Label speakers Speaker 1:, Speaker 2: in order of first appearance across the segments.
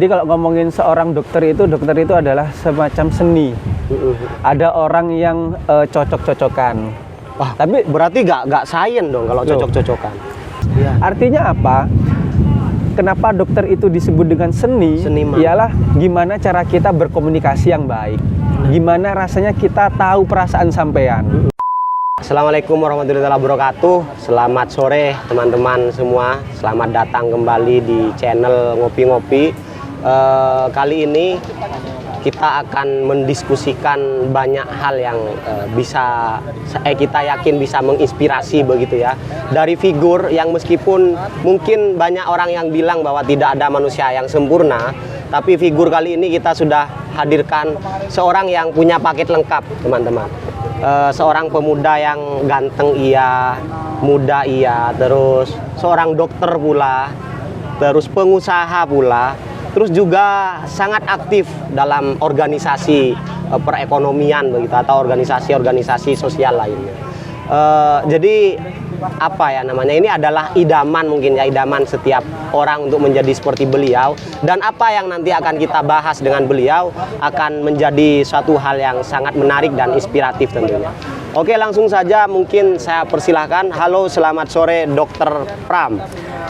Speaker 1: Jadi kalau ngomongin seorang dokter itu adalah semacam seni. Ada orang yang cocok-cocokan.
Speaker 2: Wah, tapi berarti nggak sains dong kalau cocok-cocokan. Ya.
Speaker 1: Artinya apa? Kenapa dokter itu disebut dengan seni?
Speaker 2: Seniman.
Speaker 1: Ialah gimana cara kita berkomunikasi yang baik. Gimana rasanya kita tahu perasaan sampean.
Speaker 2: Assalamualaikum warahmatullahi wabarakatuh. Selamat sore teman-teman semua. Selamat datang kembali di channel Ngopi-Ngopi. Kali ini kita akan mendiskusikan banyak hal yang kita yakin bisa menginspirasi begitu ya. Dari figur yang meskipun mungkin banyak orang yang bilang bahwa tidak ada manusia yang sempurna, tapi figur kali ini kita sudah hadirkan seorang yang punya paket lengkap, teman-teman. Seorang pemuda yang ganteng iya, muda iya, terus seorang dokter pula, terus pengusaha pula, terus juga sangat aktif dalam organisasi perekonomian begitu atau organisasi-organisasi sosial lainnya. Jadi apa ya namanya, ini adalah idaman mungkin ya, idaman setiap orang untuk menjadi seperti beliau, dan apa yang nanti akan kita bahas dengan beliau akan menjadi suatu hal yang sangat menarik dan inspiratif tentunya. Oke, langsung saja mungkin saya persilahkan. Halo, selamat sore Dokter Pram.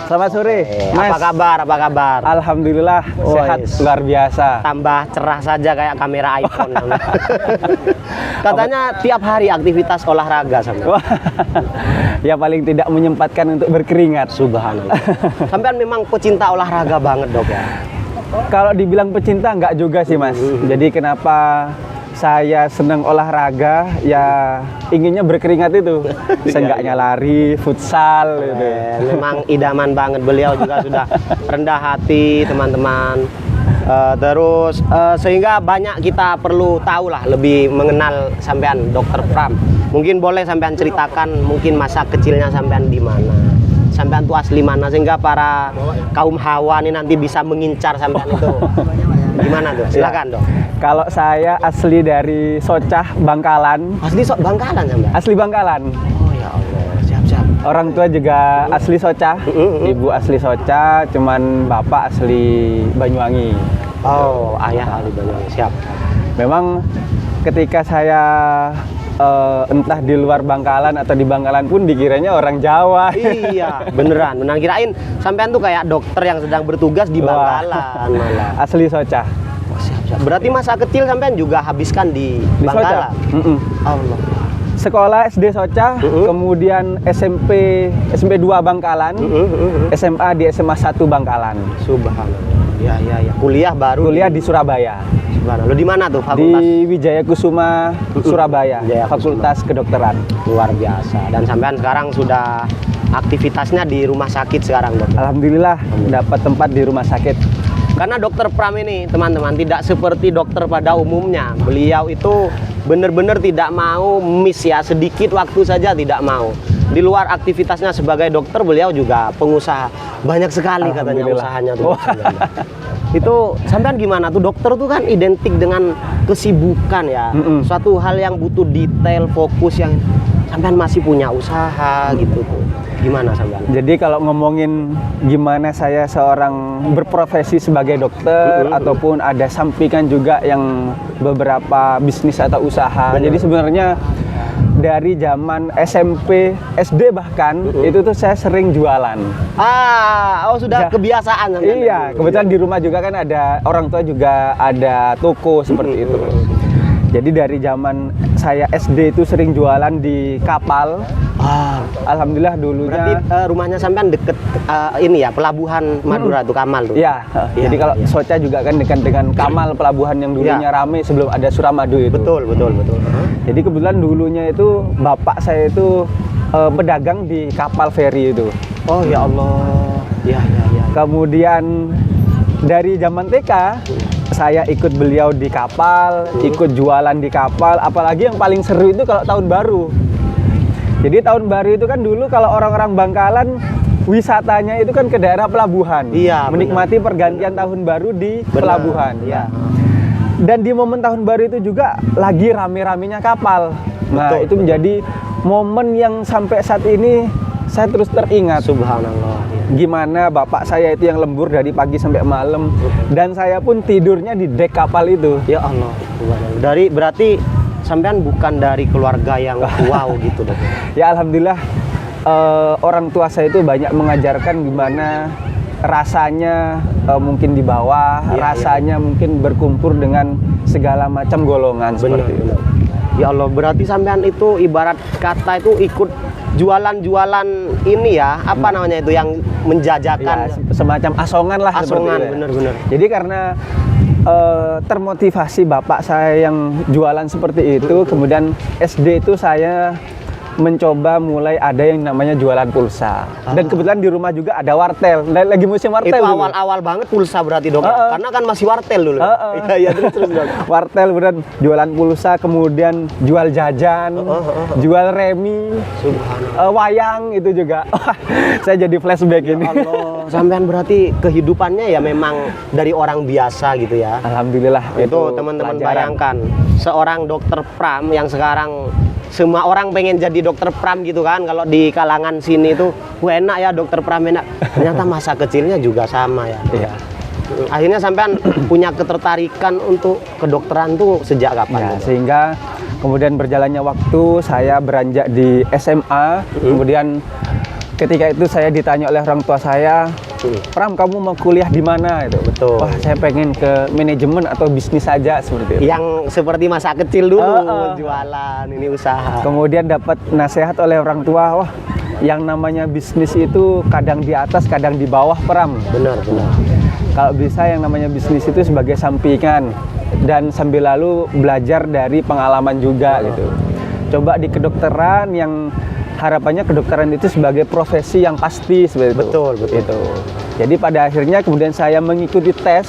Speaker 1: Selamat sore, Mas.
Speaker 2: Apa kabar? Apa kabar?
Speaker 1: Alhamdulillah, sehat luar biasa.
Speaker 2: Tambah cerah saja kayak kamera iPhone. Katanya tiap hari aktivitas olahraga sama.
Speaker 1: Ya paling tidak menyempatkan untuk berkeringat.
Speaker 2: Subhanallah. Sampean memang pecinta olahraga banget, Dok ya.
Speaker 1: Kalau dibilang pecinta enggak juga sih, Mas. Jadi kenapa saya senang olahraga, ya inginnya berkeringat itu. Seenggaknya lari, futsal gitu.
Speaker 2: Memang idaman banget, beliau juga sudah rendah hati, teman-teman. Terus sehingga banyak kita perlu tahu lah, lebih mengenal sampean Dokter Pram. Mungkin boleh sampean ceritakan mungkin masa kecilnya sampean di mana. Sampean tuh asli mana sehingga para kaum hawa ini nanti bisa mengincar sampean itu. Gimana tuh? Silakan, Dok.
Speaker 1: Kalau saya asli dari Socah, Bangkalan.
Speaker 2: Asli Bangkalan sampean?
Speaker 1: Asli Bangkalan.
Speaker 2: Oh ya Allah, siap-siap.
Speaker 1: Orang tua juga asli Socah, ibu asli Socah, cuman bapak asli Banyuwangi.
Speaker 2: Oh, ayah asli Banyuwangi, siap.
Speaker 1: Memang ketika saya entah di luar Bangkalan atau di Bangkalan pun dikiranya orang Jawa.
Speaker 2: Iya, beneran kirain sampean tuh kayak dokter yang sedang bertugas di Bangkalan malah.
Speaker 1: Asli Socah.
Speaker 2: Oh, siap. Berarti masa kecil sampean juga habiskan di Bangkalan? Allah.
Speaker 1: Sekolah SD Socah, kemudian SMP 2 Bangkalan, SMA di SMA 1 Bangkalan.
Speaker 2: Subhanallah. Ya. Kuliah
Speaker 1: di Surabaya.
Speaker 2: Subhanallah. Di mana tuh fakultas?
Speaker 1: Di Wijaya Kusuma, Surabaya. Fakultas Kedokteran.
Speaker 2: Luar biasa. Dan sampean sekarang sudah aktivitasnya di rumah sakit sekarang, Dok?
Speaker 1: Alhamdulillah dapat tempat di rumah sakit.
Speaker 2: Karena Dokter Pram ini, teman-teman, tidak seperti dokter pada umumnya. Beliau itu benar-benar tidak mau miss ya, sedikit waktu saja tidak mau. Di luar aktivitasnya sebagai dokter, beliau juga pengusaha. Banyak sekali katanya usahanya tuh. Itu sampean gimana tuh, dokter tuh kan identik dengan kesibukan ya. Suatu hal yang butuh detail, fokus, yang sampean masih punya usaha gitu tuh. Gimana sampean?
Speaker 1: Jadi kalau ngomongin gimana saya seorang berprofesi sebagai dokter ataupun ada sampingan juga yang beberapa bisnis atau usaha. Jadi sebenarnya dari zaman SMP, SD bahkan itu tuh saya sering jualan.
Speaker 2: Sudah kebiasaan sampean.
Speaker 1: Iya, kebetulan di rumah juga kan ada orang tua juga ada toko seperti itu. Jadi dari zaman saya SD itu sering jualan di kapal. Alhamdulillah dulunya.
Speaker 2: Berarti rumahnya sampean deket ini ya, pelabuhan Madura tuh, Kamal tuh.
Speaker 1: Iya. Jadi kalau Socah juga kan dekat dengan Kamal, pelabuhan yang dulunya rame sebelum ada Suramadu itu.
Speaker 2: Betul.
Speaker 1: Jadi kebetulan dulunya itu bapak saya itu pedagang di kapal feri itu.
Speaker 2: Oh ya Allah. Ya.
Speaker 1: Kemudian dari zaman TK saya ikut beliau di kapal, ikut jualan di kapal. Apalagi yang paling seru itu kalau tahun baru. Jadi tahun baru itu kan dulu kalau orang-orang Bangkalan wisatanya itu kan ke daerah pelabuhan.
Speaker 2: Iya.
Speaker 1: Menikmati pergantian tahun baru di pelabuhan.
Speaker 2: Iya.
Speaker 1: Dan di momen tahun baru itu juga lagi rame-ramenya kapal. Nah, itu menjadi momen yang sampai saat ini saya terus teringat.
Speaker 2: Subhanallah.
Speaker 1: gimana bapak saya itu yang lembur dari pagi sampai malam, dan saya pun tidurnya di dek kapal itu.
Speaker 2: Ya Allah. Berarti sampean bukan dari keluarga yang wow gitu dok.
Speaker 1: Ya alhamdulillah, orang tua saya itu banyak mengajarkan gimana rasanya mungkin di bawah, rasanya mungkin berkumpul dengan segala macam golongan seperti itu.
Speaker 2: Ya Allah, berarti sampean itu ibarat kata itu ikut jualan-jualan ini ya, apa namanya itu yang menjajakan,
Speaker 1: Ya, semacam asongan lah.
Speaker 2: asongan,
Speaker 1: seperti itu ya.
Speaker 2: bener-bener.
Speaker 1: Jadi karena termotivasi bapak saya yang jualan seperti itu, kemudian SD itu saya mencoba mulai ada yang namanya jualan pulsa. Dan kebetulan di rumah juga ada wartel. Lagi musim wartel.
Speaker 2: Itu
Speaker 1: dulu.
Speaker 2: awal-awal banget pulsa berarti dok, karena kan masih wartel dulu. Iya, terus dok.
Speaker 1: Wartel, kemudian jualan pulsa, kemudian jual jajan, jual remi, wayang itu juga. Saya jadi flashback ini.
Speaker 2: Allah, sampean berarti kehidupannya ya memang dari orang biasa gitu ya.
Speaker 1: Alhamdulillah.
Speaker 2: Itu teman-teman
Speaker 1: pelajaran.
Speaker 2: bayangkan seorang dokter Pram yang sekarang semua orang pengen jadi dokter Pram gitu kan, kalau di kalangan sini itu enak ya dokter Pram enak, ternyata masa kecilnya juga sama ya.
Speaker 1: Iya.
Speaker 2: Akhirnya sampean punya ketertarikan untuk kedokteran tuh sejak kapan?
Speaker 1: Ya,
Speaker 2: Dok?
Speaker 1: sehingga kemudian berjalannya waktu saya beranjak di SMA, kemudian ketika itu saya ditanya oleh orang tua saya, Pram, kamu mau kuliah di mana? Itu
Speaker 2: Betul.
Speaker 1: Wah, saya pengen ke manajemen atau bisnis saja seperti itu.
Speaker 2: Yang seperti masa kecil dulu, jualan, ini usaha.
Speaker 1: Kemudian dapat nasihat oleh orang tua, wah, yang namanya bisnis itu kadang di atas, kadang di bawah, Pram.
Speaker 2: Benar.
Speaker 1: Kalau bisa yang namanya bisnis itu sebagai sampingan dan sambil lalu belajar dari pengalaman juga gitu. Coba di kedokteran yang harapannya kedokteran itu sebagai profesi yang pasti seperti itu.
Speaker 2: Betul.
Speaker 1: Itu. Jadi pada akhirnya kemudian saya mengikuti tes.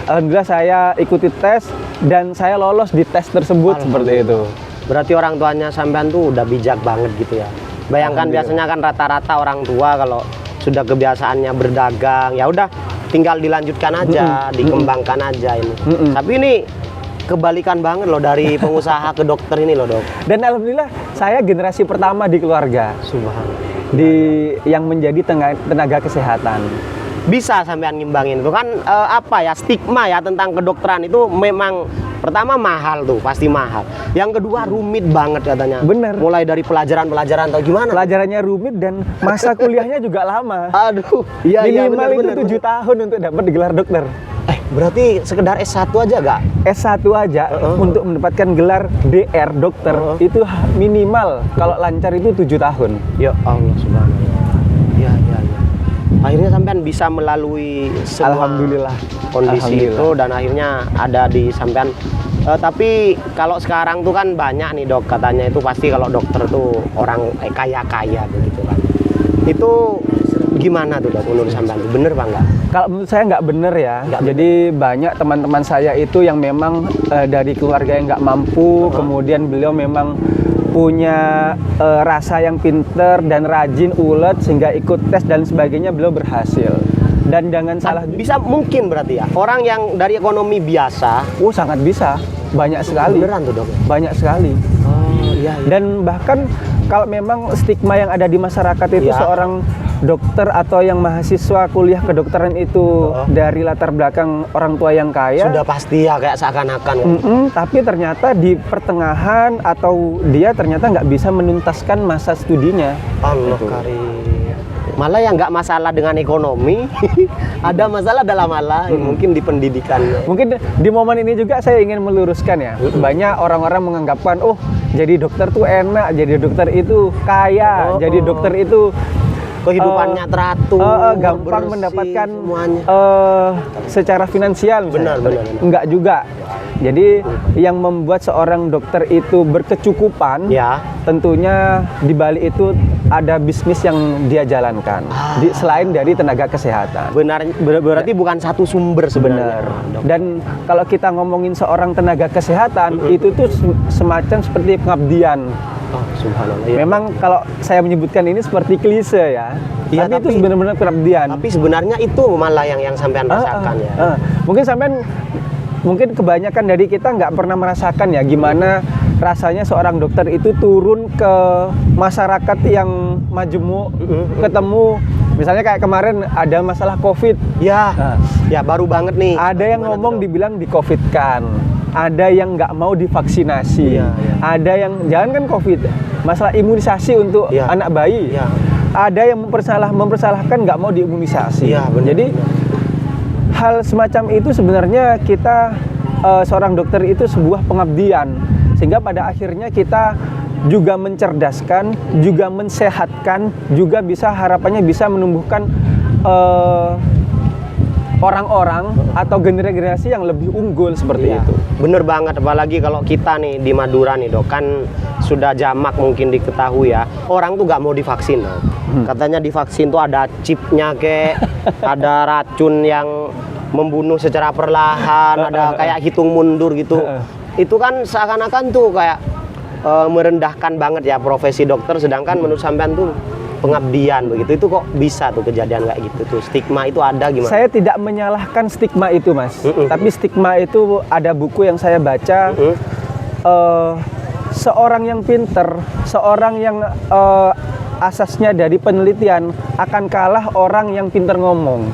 Speaker 1: Alhamdulillah saya ikuti tes dan saya lolos di tes tersebut seperti itu.
Speaker 2: Berarti orang tuanya sampean tuh udah bijak banget gitu ya. Bayangkan biasanya kan rata-rata orang tua kalau sudah kebiasaannya berdagang, ya udah tinggal dilanjutkan aja, dikembangkan aja ini. Tapi ini kebalikan banget loh dari pengusaha ke dokter ini loh dok.
Speaker 1: Dan alhamdulillah saya generasi pertama di keluarga
Speaker 2: Subhanallah.
Speaker 1: yang menjadi tenaga kesehatan.
Speaker 2: Bisa sampean ngimbangin itu kan apa ya, stigma ya tentang kedokteran itu memang pertama mahal tuh, pasti mahal. Yang kedua rumit banget katanya.
Speaker 1: Bener.
Speaker 2: Mulai dari pelajaran atau gimana?
Speaker 1: Pelajarannya rumit dan masa kuliahnya juga lama.
Speaker 2: Aduh, iya
Speaker 1: Minimal itu
Speaker 2: bener.
Speaker 1: 7 tahun untuk dapat gelar dokter.
Speaker 2: Berarti sekedar S1 aja gak?
Speaker 1: S1 aja untuk mendapatkan gelar DR dokter itu minimal kalau lancar itu 7 tahun.
Speaker 2: Ya Allah subhanallah. Iya. Akhirnya sampean bisa melalui semua
Speaker 1: Alhamdulillah.
Speaker 2: kondisi itu dan akhirnya ada di sampean. Tapi kalau sekarang tuh kan banyak nih dok, katanya itu pasti kalau dokter tuh orang kaya-kaya begitu kan. Itu gimana tuh dok menurut sampean? Bener Bang nggak?
Speaker 1: Kalau menurut saya nggak bener ya. Jadi banyak teman-teman saya itu yang memang dari keluarga yang nggak mampu, kemudian beliau memang punya rasa yang pinter dan rajin, ulet, sehingga ikut tes dan sebagainya beliau berhasil. Dan jangan salah,
Speaker 2: Bisa mungkin berarti ya orang yang dari ekonomi biasa.
Speaker 1: sangat bisa, banyak sekali,
Speaker 2: Beneran tuh dok?
Speaker 1: banyak sekali.
Speaker 2: Oh iya.
Speaker 1: Dan bahkan kalau memang stigma yang ada di masyarakat itu
Speaker 2: Ya.
Speaker 1: seorang dokter atau yang mahasiswa kuliah kedokteran itu dari latar belakang orang tua yang kaya,
Speaker 2: Sudah pasti ya kayak seakan-akan.
Speaker 1: tapi ternyata di pertengahan atau dia ternyata nggak bisa menuntaskan masa studinya.
Speaker 2: Allah karim. Malah yang nggak masalah dengan ekonomi, ada masalah dalam hal lain, mungkin di pendidikannya.
Speaker 1: Mungkin di momen ini juga saya ingin meluruskan ya, banyak orang-orang menganggapkan, oh jadi dokter tuh enak, jadi dokter itu kaya, jadi dokter itu
Speaker 2: Kehidupannya teratur,
Speaker 1: gampang
Speaker 2: bersih,
Speaker 1: mendapatkan
Speaker 2: semuanya.
Speaker 1: secara finansial misalnya.
Speaker 2: Benar.
Speaker 1: Enggak juga. Jadi yang membuat seorang dokter itu berkecukupan,
Speaker 2: Ya.
Speaker 1: tentunya di balik itu ada bisnis yang dia jalankan, selain dari tenaga kesehatan.
Speaker 2: Berarti bukan satu sumber sebenarnya.
Speaker 1: Benar. Dan kalau kita ngomongin seorang tenaga kesehatan, itu tuh semacam seperti pengabdian.
Speaker 2: Oh, subhanallah. Ya.
Speaker 1: Memang kalau saya menyebutkan ini seperti klise ya,
Speaker 2: Iya,
Speaker 1: tapi itu benar-benar pengabdian.
Speaker 2: Tapi sebenarnya itu malah yang sampean rasakan ya.
Speaker 1: Mungkin kebanyakan dari kita nggak pernah merasakan ya gimana rasanya seorang dokter itu turun ke masyarakat yang majemuk, ketemu Misalnya kayak kemarin ada masalah COVID.
Speaker 2: Ya,
Speaker 1: Nah,
Speaker 2: ya baru banget nih.
Speaker 1: ada yang
Speaker 2: Gimana
Speaker 1: ngomong
Speaker 2: tuh, Dok?
Speaker 1: dibilang di COVID-kan. Ada yang nggak mau divaksinasi.
Speaker 2: Iya, iya.
Speaker 1: Ada yang jangan kan COVID, masalah imunisasi untuk
Speaker 2: Iya.
Speaker 1: anak bayi.
Speaker 2: Iya.
Speaker 1: Ada yang mempersalahkan nggak mau diimunisasi.
Speaker 2: Iya, benar,
Speaker 1: Jadi hal semacam itu sebenarnya kita seorang dokter itu sebuah pengabdian, sehingga pada akhirnya kita juga mencerdaskan, juga mensehatkan, juga bisa harapannya bisa menumbuhkan orang-orang atau generasi yang lebih unggul seperti
Speaker 2: Iya,
Speaker 1: itu.
Speaker 2: bener banget, apalagi kalau kita nih di Madura nih Dok, kan sudah jamak mungkin diketahui ya, orang tuh gak mau divaksin Dok. Katanya divaksin tuh ada chipnya ada racun yang membunuh secara perlahan, ada kayak hitung mundur gitu. Itu kan seakan-akan tuh kayak merendahkan banget ya profesi dokter, sedangkan menurut sampean tuh pengabdian begitu. Itu kok bisa tuh kejadian kayak gitu tuh, stigma itu ada gimana?
Speaker 1: Saya tidak menyalahkan stigma itu, Mas. Tapi stigma itu ada buku yang saya baca. Seorang yang pinter, seorang yang asasnya dari penelitian akan kalah orang yang pinter ngomong.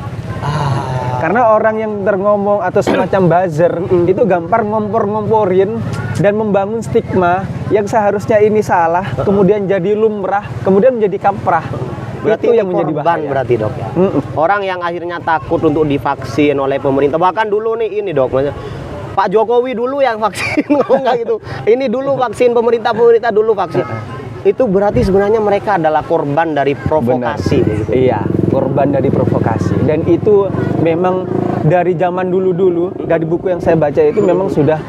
Speaker 1: Karena orang yang terngomong atau semacam buzzer itu gampang ngompor-ngomporin dan membangun stigma yang seharusnya ini salah, kemudian jadi lumrah, kemudian menjadi kaprah.
Speaker 2: Berarti
Speaker 1: Itu
Speaker 2: ini
Speaker 1: yang menjadi
Speaker 2: korban
Speaker 1: bahaya.
Speaker 2: berarti Dok ya. Orang yang akhirnya takut untuk divaksin oleh pemerintah. Bahkan dulu nih ini Dok, maksudnya Pak Jokowi dulu yang vaksin, kok enggak gitu. Ini dulu vaksin, pemerintah dulu vaksin. Itu berarti sebenarnya mereka adalah korban dari provokasi begitu.
Speaker 1: Iya, korban dari provokasi. Dan itu memang dari zaman dulu-dulu, dari buku yang saya baca itu memang sudah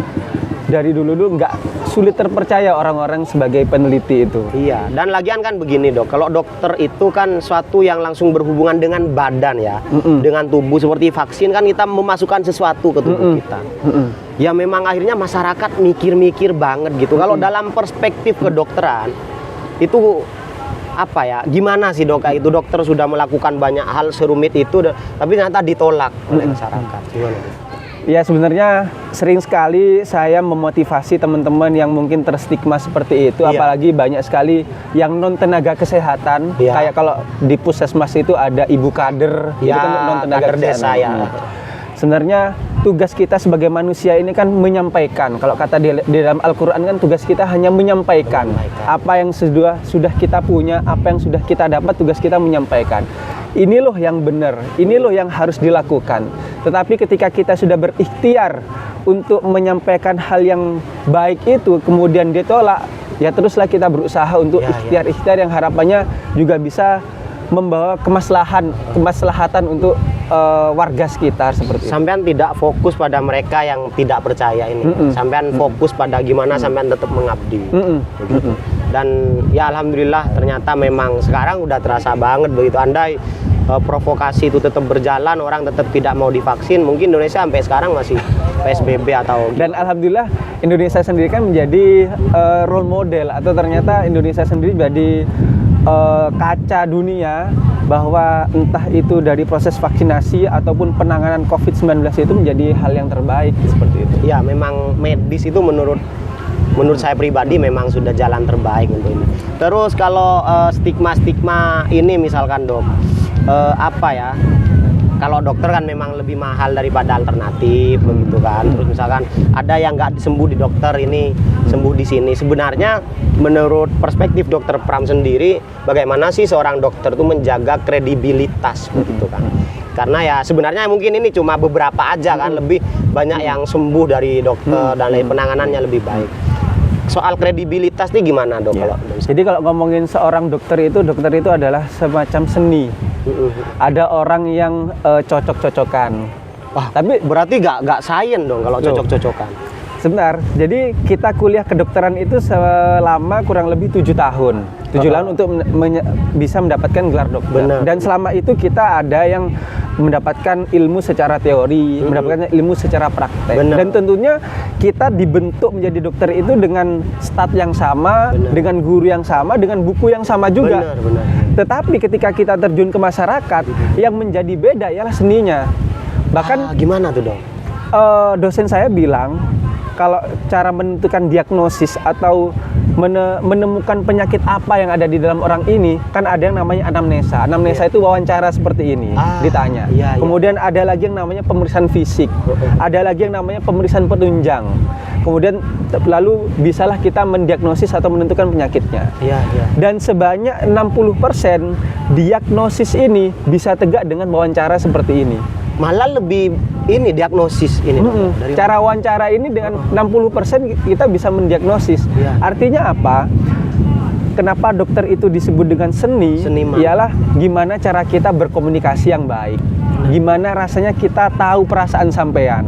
Speaker 1: dari dulu-dulu nggak sulit terpercaya orang-orang sebagai peneliti itu.
Speaker 2: Iya, dan lagian kan begini Dok, kalau dokter itu kan suatu yang langsung berhubungan dengan badan ya, dengan tubuh. Seperti vaksin kan kita memasukkan sesuatu ke tubuh kita. Ya memang akhirnya masyarakat mikir-mikir banget gitu. Kalau dalam perspektif kedokteran, itu apa ya, gimana sih Dok, kayak itu dokter sudah melakukan banyak hal serumit itu, tapi ternyata ditolak oleh masyarakat. Gimana Dok?
Speaker 1: Ya sebenarnya sering sekali saya memotivasi teman-teman yang mungkin terstigma seperti itu,
Speaker 2: Iya.
Speaker 1: apalagi banyak sekali yang non tenaga kesehatan.
Speaker 2: Iya.
Speaker 1: Kayak kalau di Puskesmas itu ada ibu kader, itu
Speaker 2: Ya,
Speaker 1: kan non tenaga
Speaker 2: kader desa ya.
Speaker 1: Sebenarnya tugas kita sebagai manusia ini kan menyampaikan. Kalau kata di dalam Al-Quran kan tugas kita hanya menyampaikan. Apa yang sudah kita punya, apa yang sudah kita dapat, tugas kita menyampaikan. Ini loh yang benar, ini loh yang harus dilakukan. Tetapi ketika kita sudah berikhtiar untuk menyampaikan hal yang baik itu, kemudian ditolak, ya teruslah kita berusaha untuk ikhtiar-ikhtiar yang harapannya juga bisa membawa kemaslahatan untuk warga sekitar seperti itu.
Speaker 2: Sampean tidak fokus pada mereka yang tidak percaya ini. Sampean fokus pada gimana sampean tetap mengabdi. Begitu. Dan ya alhamdulillah ternyata memang sekarang udah terasa banget begitu. Andai provokasi itu tetap berjalan, orang tetap tidak mau divaksin, mungkin Indonesia sampai sekarang masih PSBB atau
Speaker 1: Dan alhamdulillah Indonesia sendiri kan menjadi role model, atau ternyata Indonesia sendiri jadi kaca dunia bahwa entah itu dari proses vaksinasi ataupun penanganan COVID-19 itu menjadi hal yang terbaik seperti itu.
Speaker 2: ya memang medis itu menurut saya pribadi memang sudah jalan terbaik untuk ini. Terus kalau stigma-stigma ini misalkan Dok, apa ya? Kalau dokter kan memang lebih mahal daripada alternatif begitu kan. Terus misalkan ada yang nggak sembuh di dokter, ini sembuh di sini. Sebenarnya menurut perspektif dokter Pram sendiri, bagaimana sih seorang dokter itu menjaga kredibilitas begitu kan? Karena ya sebenarnya mungkin ini cuma beberapa aja kan, lebih banyak yang sembuh dari dokter dan penanganannya lebih baik. Soal kredibilitas nih gimana Dok?
Speaker 1: Ya.
Speaker 2: Kalau
Speaker 1: Jadi kalau ngomongin seorang dokter itu adalah semacam seni. Ada orang yang cocok-cocokan.
Speaker 2: wah,
Speaker 1: Tapi
Speaker 2: berarti nggak sains dong kalau
Speaker 1: Loh.
Speaker 2: cocok-cocokan.
Speaker 1: sebentar, jadi kita kuliah kedokteran itu selama kurang lebih 7 tahun. 7 tahun untuk bisa mendapatkan gelar dokter.
Speaker 2: Benar.
Speaker 1: Dan selama itu kita ada yang mendapatkan ilmu secara teori, mendapatkan ilmu secara praktek.
Speaker 2: Benar.
Speaker 1: Dan tentunya kita dibentuk menjadi dokter itu dengan stat yang sama,
Speaker 2: Benar.
Speaker 1: dengan guru yang sama, dengan buku yang sama juga.
Speaker 2: Benar.
Speaker 1: Tetapi ketika kita terjun ke masyarakat, yang menjadi beda ialah seninya. Bahkan
Speaker 2: Gimana tuh Dok?
Speaker 1: dosen saya bilang kalau cara menentukan diagnosis atau menemukan penyakit apa yang ada di dalam orang ini, kan ada yang namanya anamnesa. Anamnesa itu wawancara seperti ini, ditanya. Kemudian ada lagi yang namanya pemeriksaan fisik, ada lagi yang namanya pemeriksaan penunjang. Kemudian lalu bisalah kita mendiagnosis atau menentukan penyakitnya. Dan sebanyak 60% diagnosis ini bisa tegak dengan wawancara seperti ini.
Speaker 2: Malah lebih ini diagnosis ini. Dari
Speaker 1: cara wawancara ini dengan 60% kita bisa mendiagnosis. Artinya apa? Kenapa dokter itu disebut dengan seniman? Ialah gimana cara kita berkomunikasi yang baik. Gimana rasanya kita tahu perasaan sampean.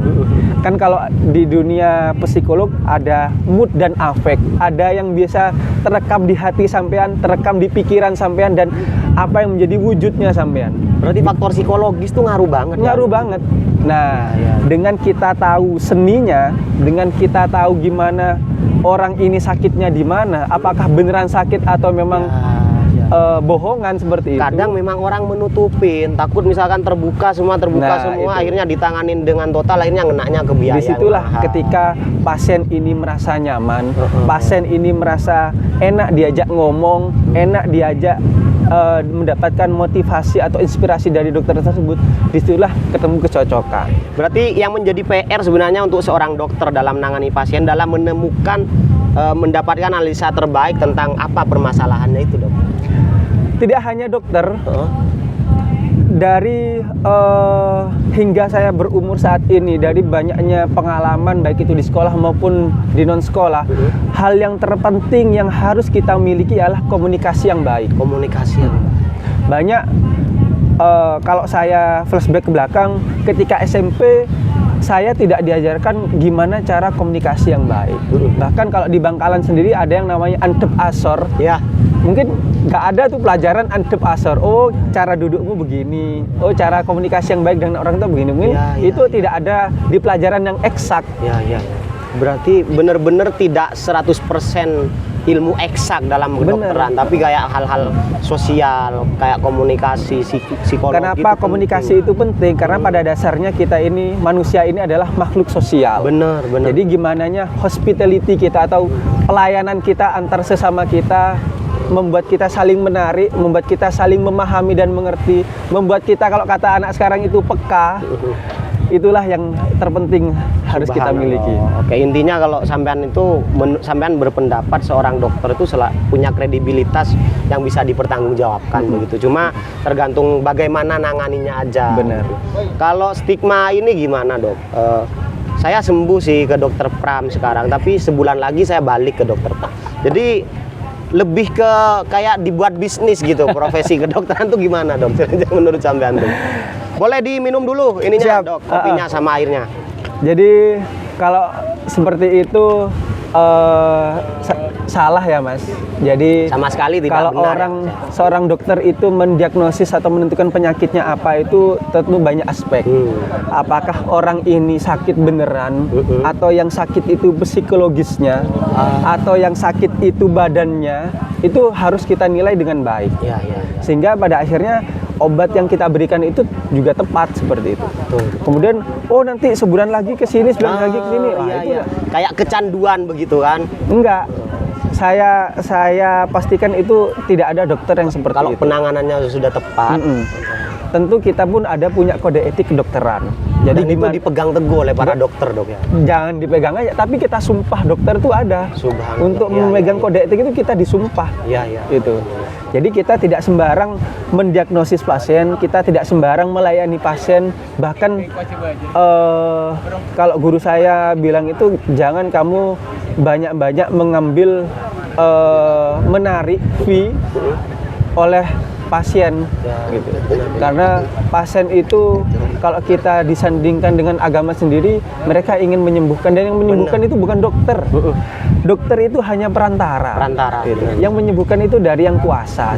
Speaker 1: Kan kalau di dunia psikolog ada mood dan afek, ada yang biasa terekam di hati sampean, terekam di pikiran sampean, dan apa yang menjadi wujudnya sampean.
Speaker 2: Berarti faktor psikologis tuh ngaruh banget.
Speaker 1: Ngaruh banget. Nah, dengan kita tahu seninya, dengan kita tahu gimana orang ini sakitnya di mana, apakah beneran sakit atau memang bohongan seperti itu.
Speaker 2: Kadang memang orang menutupin, takut misalkan terbuka semua, akhirnya ditanganin dengan total, akhirnya ngenaknya ke biaya.
Speaker 1: Disitulah ketika pasien ini merasa nyaman, pasien ini merasa enak diajak ngomong, enak diajak mendapatkan motivasi atau inspirasi dari dokter tersebut, disitulah ketemu kecocokan.
Speaker 2: Berarti yang menjadi PR sebenarnya untuk seorang dokter dalam menangani pasien dalam menemukan, mendapatkan analisa terbaik tentang apa permasalahannya itu, dok.
Speaker 1: Tidak hanya dokter, dari hingga saya berumur saat ini, dari banyaknya pengalaman baik itu di sekolah maupun di non sekolah, hal yang terpenting yang harus kita miliki adalah komunikasi yang baik.
Speaker 2: Komunikasi yang
Speaker 1: banyak. Kalau saya flashback ke belakang, ketika SMP saya tidak diajarkan gimana cara komunikasi yang baik. Bahkan kalau di Bangkalan sendiri ada yang namanya antep asor. Mungkin nggak ada tuh pelajaran antep asor. Oh, cara dudukmu begini. Oh, cara komunikasi yang baik dengan orang itu begini. Mungkin itu tidak ada di pelajaran yang eksak.
Speaker 2: Berarti benar-benar tidak 100% ilmu eksak dalam kedokteran, tapi kayak hal-hal sosial, kayak komunikasi, psikologi.
Speaker 1: Kenapa komunikasi itu penting? Karena pada dasarnya kita ini, manusia ini adalah makhluk sosial.
Speaker 2: Benar.
Speaker 1: Jadi gimananya hospitality kita atau pelayanan kita antar sesama kita, membuat kita saling menarik, membuat kita saling memahami dan mengerti, membuat kita, kalau kata anak sekarang itu, peka. Itulah yang terpenting harus kita miliki.
Speaker 2: Oke, intinya kalau sampean itu sampean berpendapat seorang dokter itu punya kredibilitas yang bisa dipertanggungjawabkan begitu. Cuma tergantung bagaimana nanganinya aja.
Speaker 1: Benar.
Speaker 2: Kalau stigma ini gimana, dok? Saya sembuh sih ke dokter Pram sekarang, tapi sebulan lagi saya balik ke dokter Pram. Jadi lebih ke kayak dibuat bisnis gitu. Profesi kedokteran tuh gimana, dok? Menurut sampean tuh? Boleh diminum dulu ininya. Siap. Dok, kopinya sama airnya.
Speaker 1: Jadi kalau seperti itu salah ya, Mas. Jadi
Speaker 2: sama sekali tidak
Speaker 1: kalau
Speaker 2: benar.
Speaker 1: Seorang dokter itu mendiagnosis atau menentukan penyakitnya apa, itu tentu banyak aspek. Apakah orang ini sakit beneran, atau yang sakit itu psikologisnya, atau yang sakit itu badannya, itu harus kita nilai dengan baik. Sehingga pada akhirnya obat yang kita berikan itu juga tepat seperti itu. Kemudian, oh nanti sebulan lagi ke sini, sebulan lagi ke sini.
Speaker 2: Kayak kecanduan begitu kan?
Speaker 1: Enggak. Saya pastikan itu tidak ada dokter yang seperti
Speaker 2: kalau
Speaker 1: itu.
Speaker 2: Kalau penanganannya sudah tepat.
Speaker 1: Tentu kita pun ada punya kode etik kedokteran. Jadi
Speaker 2: itu dipegang teguh oleh para dokter, dok ya?
Speaker 1: Jangan dipegang aja, tapi kita sumpah dokter itu ada. Untuk memegang kode etik itu kita disumpah. Itu. Jadi kita tidak sembarang mendiagnosis pasien, kita tidak sembarang melayani pasien. Bahkan kalau guru saya bilang itu, jangan kamu banyak-banyak mengambil menarik fee oleh pasien, gitu. Karena pasien itu kalau kita disandingkan dengan agama sendiri, mereka ingin menyembuhkan, dan yang menyembuhkan itu bukan dokter. Dokter itu hanya perantara. Gitu. Yang menyembuhkan itu dari yang kuasa.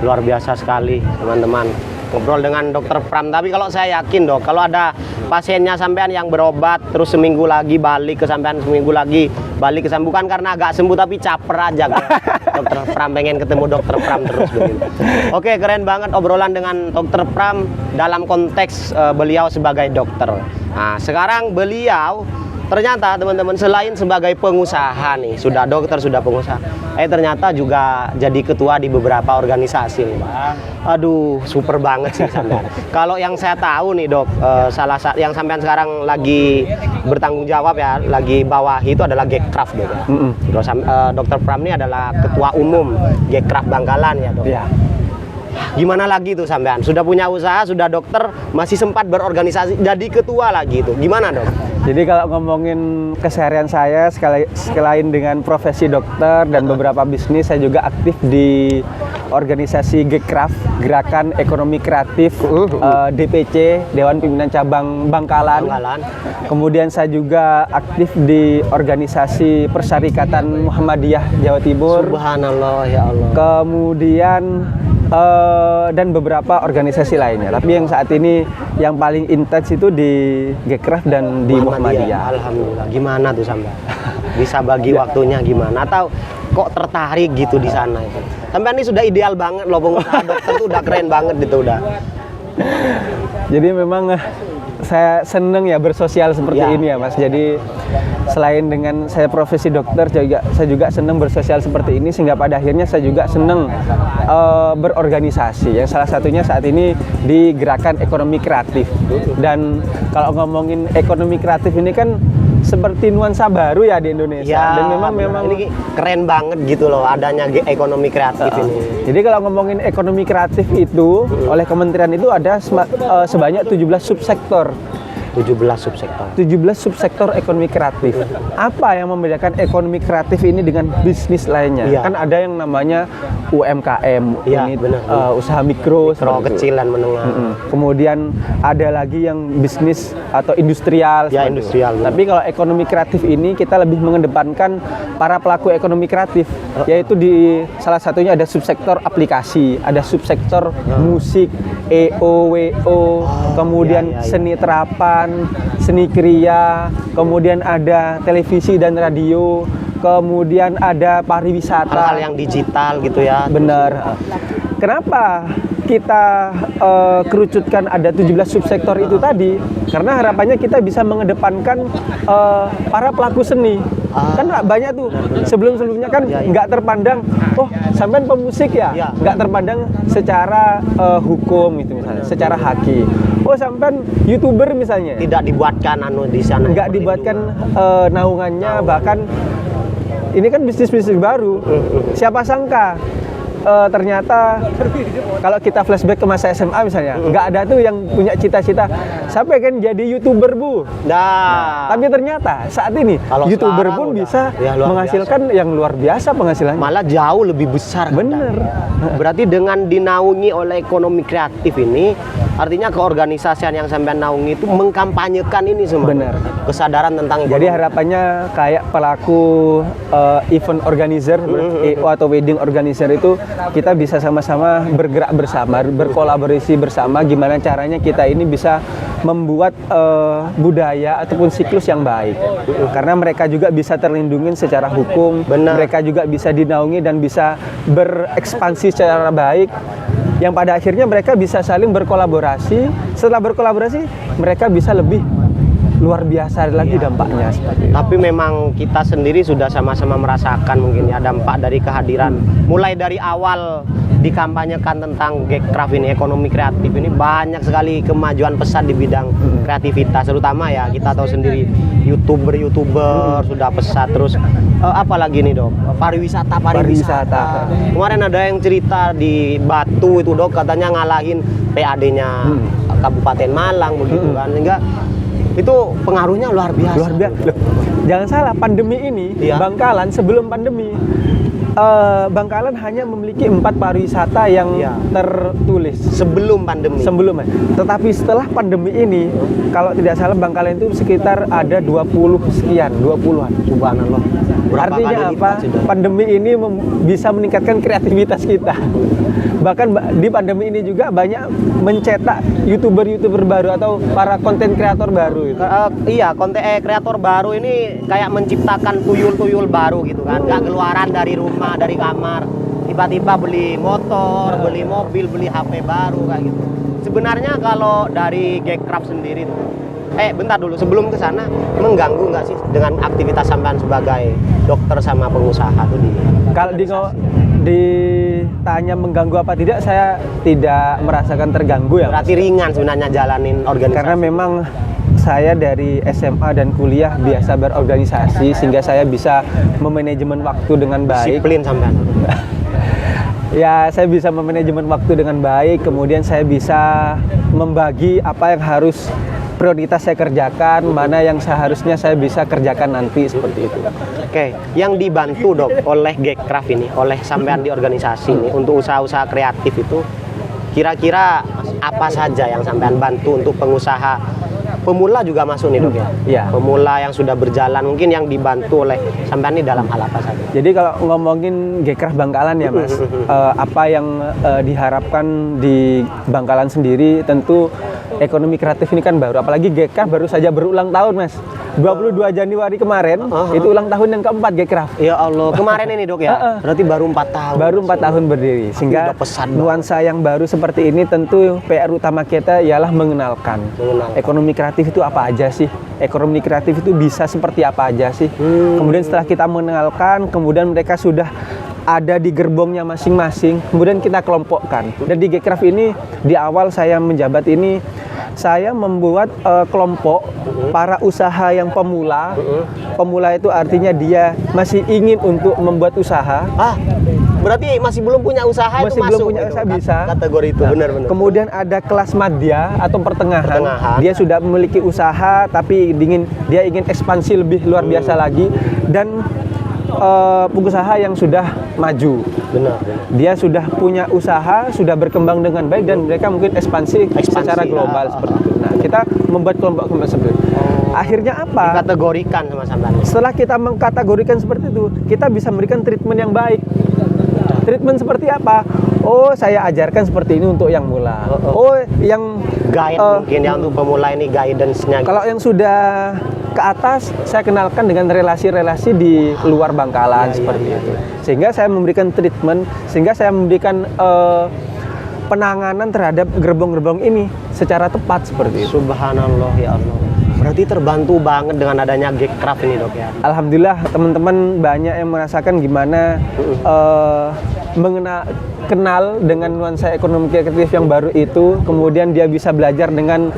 Speaker 2: Luar biasa sekali, teman-teman. Ngobrol dengan dokter Pram. Tapi kalau saya yakin, dok, kalau ada pasiennya sampean yang berobat terus seminggu lagi balik ke sampean, seminggu lagi balik ke sampean, bukan karena agak sembuh tapi caper aja kan? Dokter Pram pengen ketemu dokter Pram terus begitu. Oke, keren banget obrolan dengan dokter Pram dalam konteks beliau sebagai dokter. Nah, sekarang beliau ternyata teman-teman selain sebagai pengusaha nih, sudah dokter, sudah pengusaha, ternyata juga jadi ketua di beberapa organisasi nih, Pak. Aduh, super banget sih sampean. Kalau yang saya tahu nih, Dok, salah satu yang sampean sekarang lagi bertanggung jawab ya, lagi bawahi itu adalah Gekraf, Dok. Ya. Terus Dokter Pram ini adalah ketua umum Gekraf Bangkalan ya, Dok.
Speaker 1: Iya.
Speaker 2: Gimana lagi tuh sampean? Sudah punya usaha, sudah dokter, masih sempat berorganisasi, jadi ketua lagi itu. Gimana, Dok?
Speaker 1: Jadi kalau ngomongin keseharian saya, selain dengan profesi dokter dan beberapa bisnis, saya juga aktif di organisasi Gekraf, Gerakan Ekonomi Kreatif, DPC, Dewan Pimpinan Cabang Bangkalan. Kemudian saya juga aktif di organisasi Persyarikatan Muhammadiyah Jawa Timur.
Speaker 2: Subhanallah, ya Allah.
Speaker 1: Kemudian dan beberapa organisasi lainnya. Tapi yang saat ini yang paling intens itu di Gekraf dan di Muhammadiyah.
Speaker 2: Alhamdulillah. Gimana tuh sampean? Bisa bagi waktunya gimana? Atau kok tertarik gitu di sana itu? Sampean ini sudah ideal banget loh, pengusaha dokter tuh udah keren banget gitu udah.
Speaker 1: Jadi memang saya seneng ya bersosial seperti ini ya, Mas. Jadi selain dengan saya profesi dokter, saya juga seneng bersosial seperti ini, sehingga pada akhirnya saya juga seneng berorganisasi. Yang salah satunya saat ini di Gerakan Ekonomi Kreatif. Dan kalau ngomongin ekonomi kreatif ini kan seperti nuansa baru ya di Indonesia.
Speaker 2: Ya,
Speaker 1: dan memang
Speaker 2: ini keren banget gitu loh adanya ekonomi kreatif ini.
Speaker 1: Jadi kalau ngomongin ekonomi kreatif itu oleh kementerian itu ada sebanyak 17 subsektor.
Speaker 2: 17 subsektor.
Speaker 1: 17 subsektor ekonomi kreatif. Apa yang membedakan ekonomi kreatif ini dengan bisnis lainnya? Kan ada yang namanya UMKM, unit usaha mikro
Speaker 2: kecil dan menengah.
Speaker 1: Kemudian ada lagi yang bisnis atau industrial.
Speaker 2: Ya, industrial.
Speaker 1: Tapi kalau ekonomi kreatif ini kita lebih mengedepankan para pelaku ekonomi kreatif, yaitu di salah satunya ada subsektor aplikasi, ada subsektor musik, EO, WO, kemudian seni terapan, seni kriya, kemudian ada televisi dan radio, kemudian ada pariwisata.
Speaker 2: Hal-hal yang digital gitu ya.
Speaker 1: Benar. Kenapa kita kerucutkan ada 17 subsektor itu tadi? Karena harapannya kita bisa mengedepankan para pelaku seni. Kan banyak tuh sebelum-sebelumnya kan nggak terpandang, oh sampean pemusik ya, nggak terpandang secara hukum itu misalnya, secara haki. Oh sampean YouTuber misalnya,
Speaker 2: tidak dibuatkan di sana,
Speaker 1: nggak dibuatkan naungannya, bahkan ini kan bisnis-bisnis baru. Siapa sangka ternyata kalau kita flashback ke masa SMA misalnya, nggak ada tuh yang punya cita-cita sampai kan jadi YouTuber, Bu. Nah, tapi ternyata saat ini kalau YouTuber pun bisa menghasilkan yang luar biasa penghasilannya.
Speaker 2: Malah jauh lebih besar.
Speaker 1: Bener.
Speaker 2: Berarti dengan dinaungi oleh ekonomi kreatif ini, artinya keorganisasian yang sampean naungi itu mengkampanyekan ini semua.
Speaker 1: Bener.
Speaker 2: Kesadaran tentang ekonomi.
Speaker 1: Jadi harapannya kayak pelaku event organizer, EO atau wedding organizer itu kita bisa sama-sama bergerak bersama, berkolaborasi bersama, gimana caranya kita ini bisa membuat budaya ataupun siklus yang baik. Karena mereka juga bisa terlindungi secara hukum, mereka juga bisa dinaungi dan bisa berekspansi secara baik, yang pada akhirnya mereka bisa saling berkolaborasi. Setelah berkolaborasi, mereka bisa lebih luar biasa lagi dampaknya seperti itu.
Speaker 2: Tapi memang kita sendiri sudah sama-sama merasakan mungkin ya dampak dari kehadiran mulai dari awal dikampanyekan tentang Gekraf ini, ekonomi kreatif ini, banyak sekali kemajuan pesat di bidang kreativitas, terutama ya kita tahu sendiri YouTuber sudah pesat, terus apalagi nih, Dok, pariwisata. Kemarin ada yang cerita di Batu itu, Dok, katanya ngalahin PAD-nya Kabupaten Malang begitu kan, sehingga itu pengaruhnya luar biasa.
Speaker 1: Loh, jangan salah, pandemi ini Bangkalan sebelum pandemi Bangkalan hanya memiliki 4 pariwisata yang tertulis
Speaker 2: sebelum pandemi.
Speaker 1: Tetapi setelah pandemi ini, kalau tidak salah Bangkalan itu sekitar ada 20-an.
Speaker 2: Subhanallah.
Speaker 1: Artinya apa? Pandemi ini bisa meningkatkan kreativitas kita. Bahkan di pandemi ini juga banyak mencetak YouTuber baru atau para konten kreator baru itu.
Speaker 2: Konten kreator baru ini kayak menciptakan tuyul-tuyul baru gitu kan. Gak keluaran dari rumah, dari kamar, tiba-tiba beli motor, beli mobil, beli HP baru kayak gitu. Sebenarnya kalau dari Gekraf sendiri tuh, bentar dulu, sebelum ke sana mengganggu nggak sih dengan aktivitas sampean sebagai dokter sama pengusaha tuh di
Speaker 1: Kalau ditanya mengganggu apa tidak, saya tidak merasakan terganggu ya.
Speaker 2: berarti ringan sebenarnya jalanin organisasi.
Speaker 1: Karena memang saya dari SMA dan kuliah biasa berorganisasi sehingga saya bisa memanajemen waktu dengan baik.
Speaker 2: Disiplin sampean.
Speaker 1: Ya, saya bisa memanajemen waktu dengan baik, kemudian saya bisa membagi apa yang harus prioritas saya kerjakan, mana yang seharusnya saya bisa kerjakan nanti, seperti itu.
Speaker 2: Oke, yang dibantu dok oleh Gekraf ini, oleh sampean di organisasi ini untuk usaha-usaha kreatif itu, kira-kira apa saja yang sampean bantu untuk pengusaha pemula juga masuk nih dok ya?
Speaker 1: Iya.
Speaker 2: Pemula yang sudah berjalan mungkin yang dibantu oleh sampean ini dalam hal apa saja?
Speaker 1: Jadi kalau ngomongin Gekraf Bangkalan ya Mas, apa yang diharapkan di Bangkalan sendiri, tentu ekonomi kreatif ini kan baru, apalagi Gekraf baru saja berulang tahun Mas. 22 Januari kemarin itu ulang tahun yang keempat Gekraf.
Speaker 2: Ya Allah, kemarin ini dok ya? Berarti baru 4 tahun.
Speaker 1: Baru 4 tahun berdiri, sehingga
Speaker 2: udah pesan
Speaker 1: nuansa yang baru seperti ini tentu PR utama kita ialah mengenalkan ekonomi kreatif itu apa aja sih, ekonomi kreatif itu bisa seperti apa aja sih. Kemudian setelah kita mengenalkan, kemudian mereka sudah ada di gerbongnya masing-masing, kemudian kita kelompokkan. Dan di Gekraf ini, di awal saya menjabat ini, saya membuat kelompok para usaha yang pemula. Pemula itu artinya dia masih ingin untuk membuat usaha.
Speaker 2: Berarti masih belum punya usaha
Speaker 1: Masih
Speaker 2: itu
Speaker 1: belum
Speaker 2: masuk
Speaker 1: punya
Speaker 2: gitu,
Speaker 1: usaha bisa.
Speaker 2: kategori itu, benar-benar.
Speaker 1: Kemudian ada kelas madya atau pertengahan. Dia sudah memiliki usaha tapi dia ingin ekspansi lebih luar biasa lagi. Dan pengusaha yang sudah maju.
Speaker 2: Benar.
Speaker 1: Dia sudah punya usaha, sudah berkembang dengan baik dan mereka mungkin ekspansi secara global seperti itu. Nah, kita membuat kelompok-kelompok seperti itu. Akhirnya apa?
Speaker 2: Dikategorikan sama sampean.
Speaker 1: Setelah kita mengkategorikan seperti itu, kita bisa memberikan treatment yang baik. Treatment seperti apa? Oh, saya ajarkan seperti ini untuk yang mula. Oh, yang
Speaker 2: guide mungkin yang untuk pemula ini guidance-nya.
Speaker 1: Kalau yang sudah ke atas, saya kenalkan dengan relasi-relasi di luar Bangkalan seperti itu. Sehingga saya memberikan treatment, sehingga saya memberikan penanganan terhadap gerbong-gerbong ini secara tepat seperti itu.
Speaker 2: Subhanallah ya Allah. Berarti terbantu banget dengan adanya Gekraf ini dok ya.
Speaker 1: Alhamdulillah teman-teman banyak yang merasakan gimana kenal dengan nuansa ekonomi kreatif yang baru itu, kemudian dia bisa belajar dengan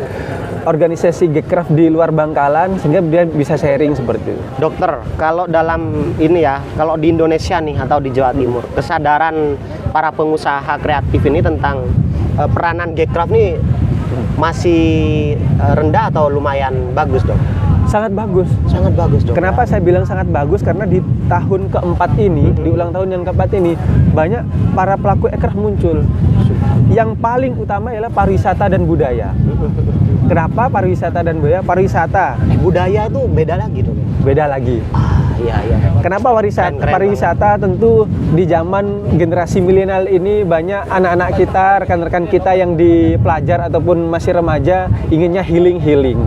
Speaker 1: organisasi Gekraf di luar Bangkalan sehingga dia bisa sharing seperti itu.
Speaker 2: Dokter, kalau dalam ini ya, kalau di Indonesia nih atau di Jawa Timur, kesadaran para pengusaha kreatif ini tentang peranan Gekraf nih masih rendah atau lumayan bagus dok?
Speaker 1: Sangat bagus.
Speaker 2: Sangat bagus dok.
Speaker 1: Kenapa saya bilang sangat bagus? Karena di tahun keempat ini, di ulang tahun yang keempat ini, banyak para pelaku ekraf muncul. Yang paling utama adalah pariwisata dan budaya. Kenapa pariwisata dan budaya? Pariwisata,
Speaker 2: budaya itu beda lagi dok.
Speaker 1: Beda lagi.
Speaker 2: Iya.
Speaker 1: Kenapa pariwisata? Tentu di zaman generasi milenial ini banyak anak-anak kita, rekan-rekan kita yang di pelajar ataupun masih remaja inginnya healing.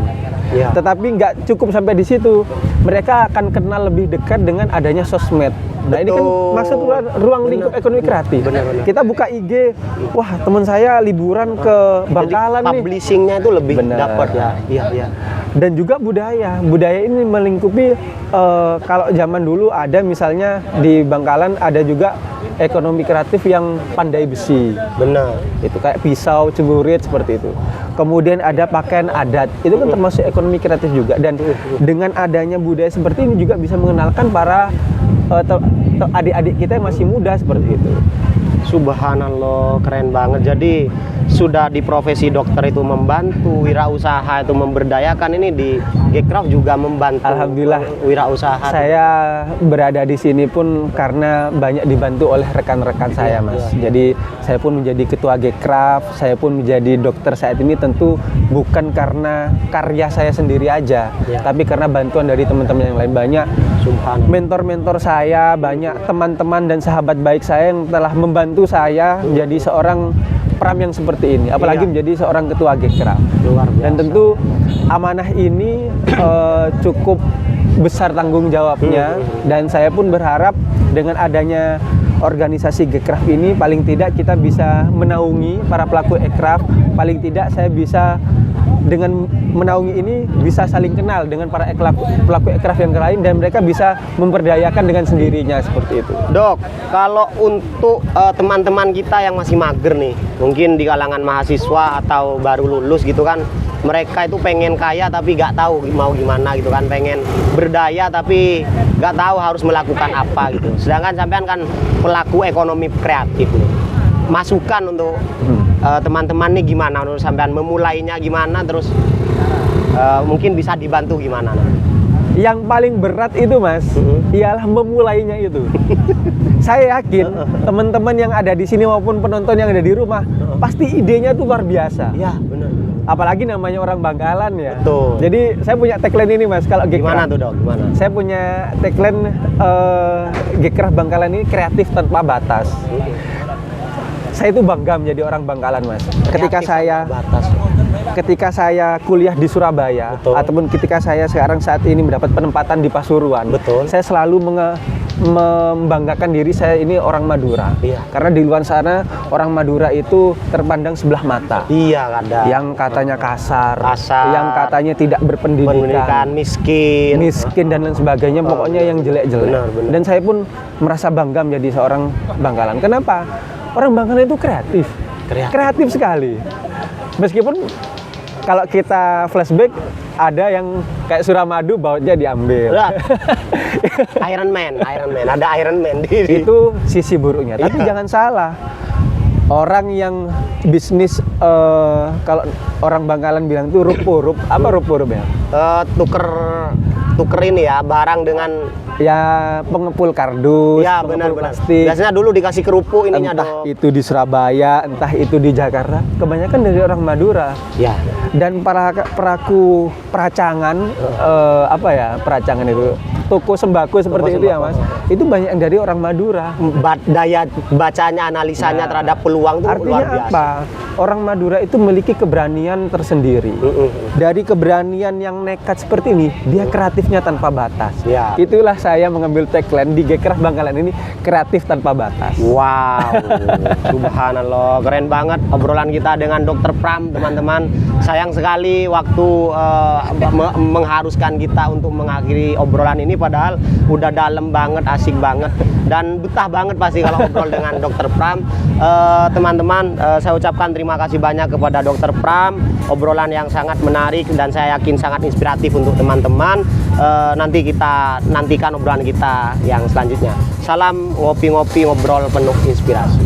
Speaker 1: Ya. Tetapi nggak cukup sampai di situ. Mereka akan kenal lebih dekat dengan adanya sosmed. Nah, ini kan maksud ruang lingkup ekonomi kreatif.
Speaker 2: Benar.
Speaker 1: Kita buka IG, wah teman saya liburan ke Bangkalan.
Speaker 2: Jadi publishingnya itu lebih dapat ya. Iya.
Speaker 1: Dan juga budaya ini melingkupi kalau zaman dulu ada misalnya di Bangkalan ada juga ekonomi kreatif yang pandai besi.
Speaker 2: Benar.
Speaker 1: Itu kayak pisau, celurit seperti itu. Kemudian ada pakaian adat, itu kan termasuk ekonomi kreatif juga. Dan dengan adanya budaya seperti ini juga bisa mengenalkan para adik-adik kita yang masih muda seperti itu.
Speaker 2: Subhanallah, keren banget. Jadi sudah di profesi dokter itu membantu, wirausaha itu memberdayakan, ini di Gekraf juga membantu.
Speaker 1: Alhamdulillah
Speaker 2: wirausaha.
Speaker 1: Saya berada di sini pun karena banyak dibantu oleh rekan-rekan saya, Mas. Jadi saya pun menjadi ketua Gekraf, saya pun menjadi dokter saat ini tentu bukan karena karya saya sendiri aja, tapi karena bantuan dari teman-teman yang lain. Banyak mentor-mentor saya, banyak teman-teman dan sahabat baik saya yang telah membantu saya menjadi seorang Pram yang seperti ini, apalagi menjadi seorang ketua Gekraf. Dan tentu amanah ini cukup besar tanggung jawabnya, dan saya pun berharap dengan adanya organisasi Gekraf ini paling tidak kita bisa menaungi para pelaku ekraf, paling tidak saya bisa dengan menaungi ini bisa saling kenal dengan para pelaku ekraf yang lain dan mereka bisa memperdayakan dengan sendirinya seperti itu.
Speaker 2: Dok, kalau untuk teman-teman kita yang masih mager nih, mungkin di kalangan mahasiswa atau baru lulus gitu kan, mereka itu pengen kaya tapi nggak tahu mau gimana gitu kan, pengen berdaya tapi nggak tahu harus melakukan apa gitu. Sedangkan sampean kan pelaku ekonomi kreatif nih. Masukan untuk teman-teman nih gimana menurut sampean, memulainya gimana, terus mungkin bisa dibantu gimana?
Speaker 1: Yang paling berat itu Mas, ialah memulainya itu. Saya yakin teman-teman yang ada di sini maupun penonton yang ada di rumah pasti idenya tuh luar biasa.
Speaker 2: Iya, benar.
Speaker 1: Apalagi namanya orang Bangkalan ya.
Speaker 2: Betul.
Speaker 1: Jadi saya punya tagline ini Mas, kalau
Speaker 2: Gimana tuh Dok? Gimana?
Speaker 1: Saya punya tagline Gekraf Bangkalan ini kreatif tanpa batas. Saya itu bangga menjadi orang Bangkalan Mas. Ketika saya kuliah di Surabaya,
Speaker 2: betul,
Speaker 1: ataupun ketika saya saat ini mendapat penempatan di Pasuruan,
Speaker 2: betul,
Speaker 1: saya selalu membanggakan diri saya ini orang Madura.
Speaker 2: Iya.
Speaker 1: Karena di luar sana orang Madura itu terpandang sebelah mata.
Speaker 2: Iya, ada.
Speaker 1: Yang katanya kasar, yang katanya tidak
Speaker 2: berpendidikan, miskin
Speaker 1: dan lain sebagainya, pokoknya yang jelek-jelek.
Speaker 2: Benar.
Speaker 1: Dan saya pun merasa bangga menjadi seorang Bangkalan. Kenapa? Orang Bangkalan itu kreatif sekali. Meskipun kalau kita flashback, ada yang kayak Suramadu bautnya diambil.
Speaker 2: Iron Man, ada Iron Man di
Speaker 1: itu sisi buruknya. Tapi jangan salah, orang yang bisnis kalau orang Bangkalan bilang itu rup-rup, apa rup-rup ya? Tuker ini ya, barang dengan ya pengepul kardus,
Speaker 2: ya,
Speaker 1: pengepul
Speaker 2: benar.
Speaker 1: plastik.
Speaker 2: Biasanya dulu dikasih kerupuk ininya,
Speaker 1: entah
Speaker 2: Dok.
Speaker 1: itu di Surabaya, entah itu di Jakarta, kebanyakan dari orang Madura.
Speaker 2: Ya.
Speaker 1: Dan para peraku peracangan, peracangan itu toko sembako seperti itu ya Mas, itu banyak yang dari orang Madura.
Speaker 2: Daya bacanya, analisanya terhadap peluang itu
Speaker 1: artinya
Speaker 2: luar biasa.
Speaker 1: apa? Orang Madura itu memiliki keberanian tersendiri. Dari keberanian yang nekat seperti ini, dia kreatifnya tanpa batas.
Speaker 2: Ya.
Speaker 1: Itulah saya mengambil tagline di Gekraf Bangkalan ini, kreatif tanpa batas.
Speaker 2: Wow, subhanallah, keren banget obrolan kita dengan Dr. Pram, teman-teman. Sayang sekali waktu mengharuskan kita untuk mengakhiri obrolan ini, padahal udah dalam banget, asik banget, dan betah banget pasti kalau ngobrol dengan Dr. Pram. Teman-teman, saya ucapkan terima kasih banyak kepada Dr. Pram, obrolan yang sangat menarik dan saya yakin sangat inspiratif untuk teman-teman. Nanti kita nantikan obrolan kita yang selanjutnya. Salam ngopi-ngopi, ngobrol penuh inspirasi.